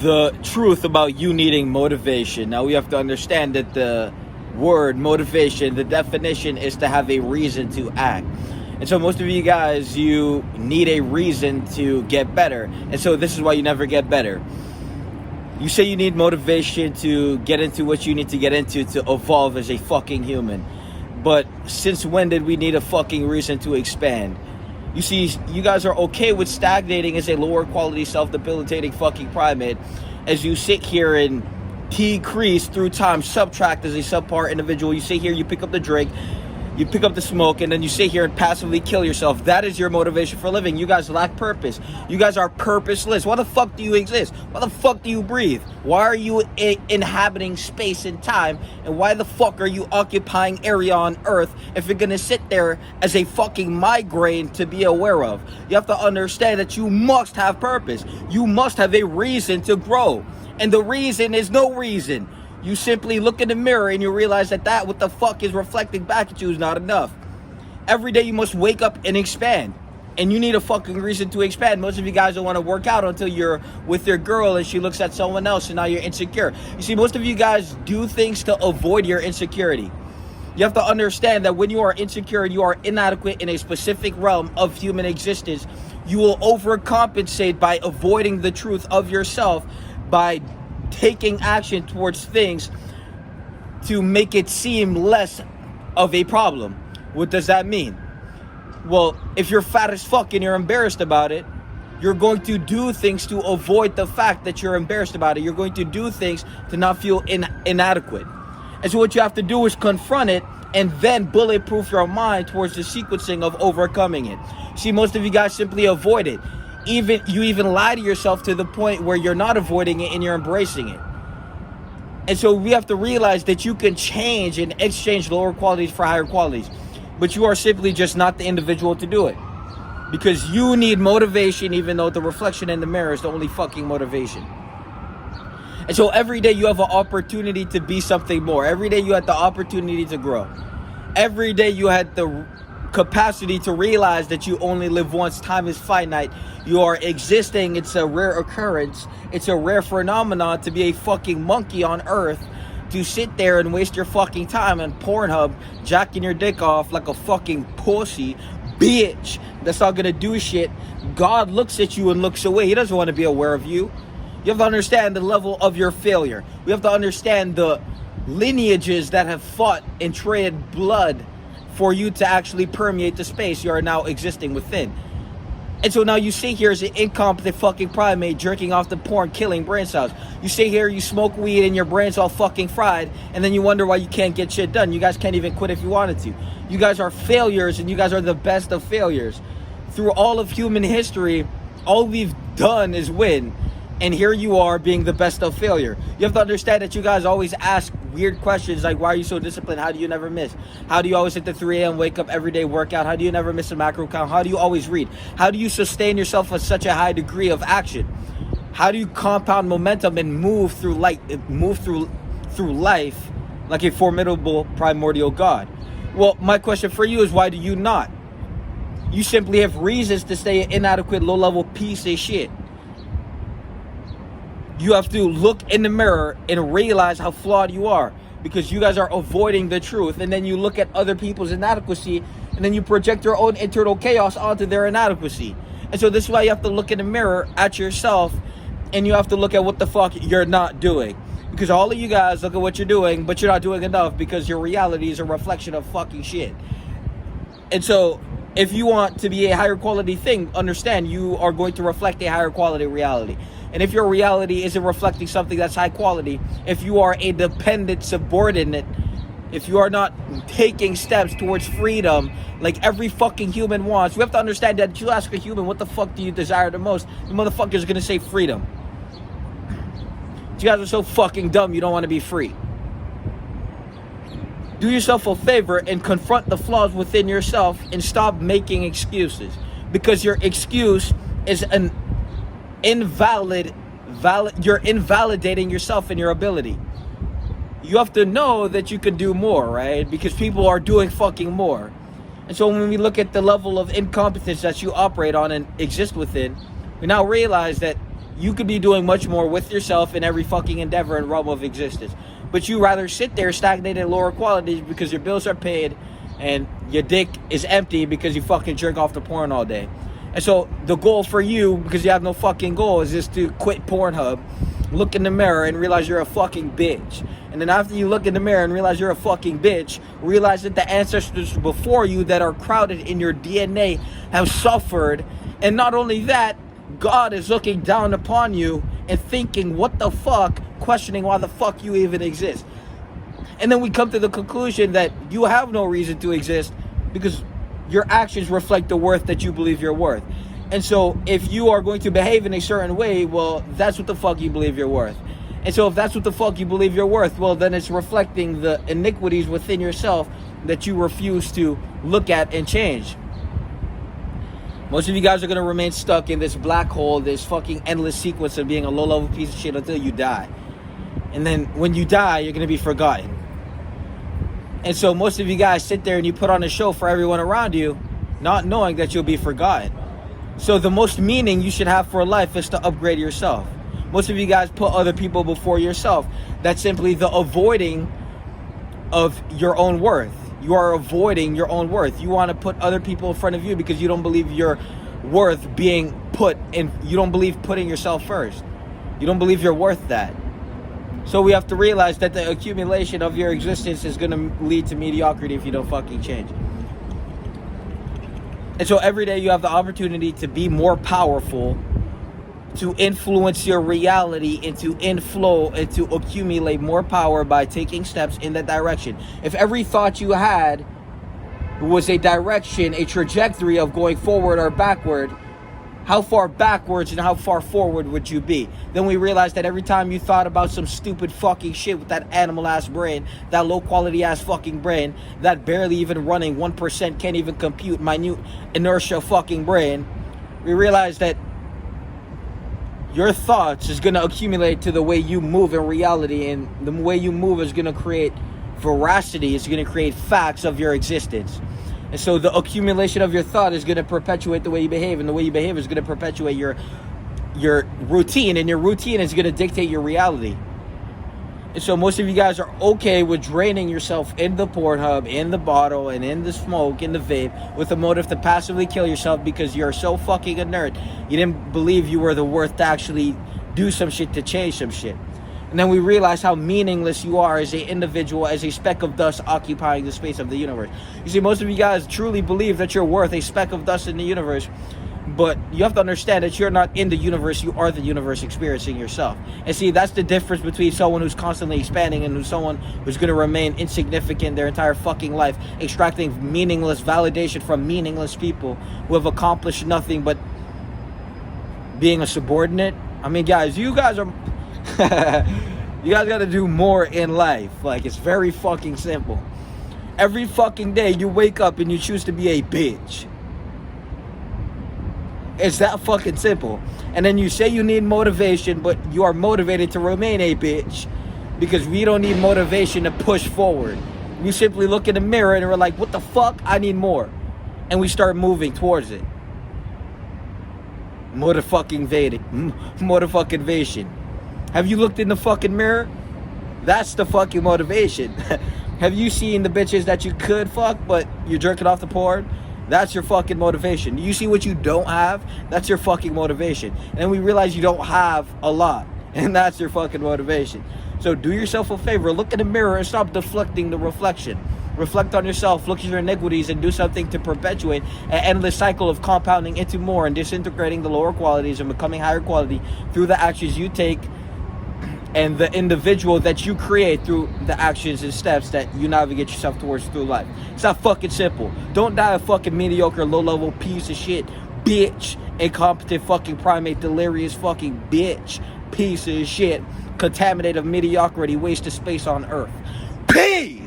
the truth about you needing motivation. Now we have to understand that the word motivation, the definition is to have a reason to act. And so most of you guys, you need a reason to get better. And so this is why you never get better. You say you need motivation to get into what you need to get into to evolve as a fucking human. But since when did we need a fucking reason to expand? You see, you guys are okay with stagnating as a lower quality, self-debilitating fucking primate as you sit here and decrease through time, subtract as a subpar individual. You sit here, you pick up the drink, you pick up the smoke, and then you sit here and passively kill yourself. That is your motivation for living. You guys lack purpose. You guys are purposeless. Why the fuck do you exist? Why the fuck do you breathe? Why are you inhabiting space and time? And why the fuck are you occupying area on Earth if you're gonna sit there as a fucking migraine to be aware of? You have to understand that you must have purpose. You must have a reason to grow. And the reason is no reason. You simply look in the mirror and you realize that what the fuck is reflecting back at you is not enough. Every day you must wake up and expand. And you need a fucking reason to expand. Most of you guys don't want to work out until you're with your girl and she looks at someone else and now you're insecure. You see, most of you guys do things to avoid your insecurity. You have to understand that when you are insecure and you are inadequate in a specific realm of human existence, you will overcompensate by avoiding the truth of yourself, by taking action towards things to make it seem less of a problem. What does that mean? Well, if you're fat as fuck and you're embarrassed about it, you're going to do things to avoid the fact that you're embarrassed about it. You're going to do things to not feel inadequate. And so what you have to do is confront it and then bulletproof your mind towards the sequencing of overcoming it. See, most of you guys simply avoid it. You even lie to yourself to the point where you're not avoiding it and you're embracing it. And so we have to realize that you can change and exchange lower qualities for higher qualities, but you are simply just not the individual to do it, because you need motivation, even though the reflection in the mirror is the only fucking motivation. And so every day you have an opportunity to be something more. Every day you have the opportunity to grow. Every day you had the capacity to realize that you only live once. Time is finite. You are existing. It's a rare occurrence. It's a rare phenomenon to be a fucking monkey on Earth, to sit there and waste your fucking time on Pornhub, jacking your dick off like a fucking pussy bitch that's not gonna do shit. God looks at you and looks away. He doesn't want to be aware of you. You have to understand the level of your failure. We have to understand the lineages that have fought and traded blood for you to actually permeate the space you are now existing within. And so now you sit here as an incompetent fucking primate jerking off the porn, killing brain cells. You sit here, you smoke weed and your brain's all fucking fried, and then you wonder why you can't get shit done. You guys can't even quit if you wanted to. You guys are failures, and you guys are the best of failures. Through all of human history, all we've done is win. And here you are being the best of failure. You have to understand that you guys always ask weird questions like, why are you so disciplined? How do you never miss? How do you always hit the 3 a.m. wake up every day workout? How do you never miss a macro count? How do you always read? How do you sustain yourself with such a high degree of action? How do you compound momentum and move through life like a formidable primordial god? Well, my question for you is, why do you not? You simply have reasons to stay an inadequate, low-level piece of shit. You have to look in the mirror and realize how flawed you are, because you guys are avoiding the truth. And then you look at other people's inadequacy and then you project your own internal chaos onto their inadequacy. And so this is why you have to look in the mirror at yourself, and you have to look at what the fuck you're not doing. Because all of you guys look at what you're doing, but you're not doing enough, because your reality is a reflection of fucking shit. And so if you want to be a higher quality thing, understand you are going to reflect a higher quality reality. And if your reality isn't reflecting something that's high quality, if you are a dependent subordinate, if you are not taking steps towards freedom like every fucking human wants, we have to understand that if you ask a human, what the fuck do you desire the most? The motherfucker's gonna say freedom. You guys are so fucking dumb, you don't want to be free. Do yourself a favor and confront the flaws within yourself and stop making excuses. Because your excuse is an you're invalidating yourself and your ability. You have to know that you can do more, right? Because people are doing fucking more. And so when we look at the level of incompetence that you operate on and exist within, we now realize that you could be doing much more with yourself in every fucking endeavor and realm of existence. But you rather sit there stagnated at lower qualities because your bills are paid and your dick is empty because you fucking jerk off to porn all day. And so the goal for you, because you have no fucking goal, is just to quit Pornhub, look in the mirror and realize you're a fucking bitch. And then after you look in the mirror and realize you're a fucking bitch, realize that the ancestors before you that are crowded in your DNA have suffered. And not only that, God is looking down upon you and thinking, what the fuck, questioning why the fuck you even exist. And then we come to the conclusion that you have no reason to exist because your actions reflect the worth that you believe you're worth. And so if you are going to behave in a certain way, well, that's what the fuck you believe you're worth. And so if that's what the fuck you believe you're worth, well, then it's reflecting the iniquities within yourself that you refuse to look at and change. Most of you guys are going to remain stuck in this black hole, this fucking endless sequence of being a low-level piece of shit until you die. And then when you die, you're going to be forgotten. And so most of you guys sit there and you put on a show for everyone around you, not knowing that you'll be forgotten. So the most meaning you should have for life is to upgrade yourself. Most of you guys put other people before yourself. That's simply the avoiding of your own worth. You are avoiding your own worth. You want to put other people in front of you because you don't believe your worth being put in. You don't believe putting yourself first. You don't believe you're worth that. So we have to realize that the accumulation of your existence is going to lead to mediocrity if you don't fucking change. And so every day you have the opportunity to be more powerful, to influence your reality, and to inflow and to accumulate more power by taking steps in that direction. If every thought you had was a direction, a trajectory of going forward or backward, how far backwards and how far forward would you be? Then we realized that every time you thought about some stupid fucking shit with that animal ass brain, that low quality ass fucking brain, that barely even running 1% can't even compute minute inertia fucking brain, we realized that your thoughts is going to accumulate to the way you move in reality, and the way you move is going to create veracity, it's going to create facts of your existence. And so the accumulation of your thought is going to perpetuate the way you behave, and the way you behave is going to perpetuate your routine, and your routine is going to dictate your reality. And so most of you guys are okay with draining yourself in the Pornhub, in the bottle, and in the smoke, in the vape, with a motive to passively kill yourself because you're so fucking inert. You didn't believe you were the worth to actually do some shit, to change some shit. And then we realize how meaningless you are as an individual, as a speck of dust occupying the space of the universe. You see, most of you guys truly believe that you're worth a speck of dust in the universe, but you have to understand that you're not in the universe, you are the universe experiencing yourself. And see, that's the difference between someone who's constantly expanding and someone who's going to remain insignificant their entire fucking life, extracting meaningless validation from meaningless people who have accomplished nothing but being a subordinate. I mean, guys, you guys are... you guys got to do more in life. Like, it's very fucking simple. Every fucking day you wake up and you choose to be a bitch. It's that fucking simple. And then you say you need motivation, but you are motivated to remain a bitch because we don't need motivation to push forward. We simply look in the mirror and we're like, what the fuck? I need more. And we start moving towards it. Motivating. Have you looked in the fucking mirror? That's the fucking motivation. Have you seen the bitches that you could fuck, but you're jerking off the porn? That's your fucking motivation. You see what you don't have? That's your fucking motivation. And then we realize you don't have a lot. And that's your fucking motivation. So do yourself a favor. Look in the mirror and stop deflecting the reflection. Reflect on yourself, look at your iniquities, and do something to perpetuate an endless cycle of compounding into more and disintegrating the lower qualities and becoming higher quality through the actions you take and the individual that you create through the actions and steps that you navigate yourself towards through life. It's not fucking simple. Don't die a fucking mediocre, low-level piece of shit, bitch, incompetent fucking primate, delirious fucking bitch, piece of shit, contaminated of mediocrity, waste of space on earth. Peace!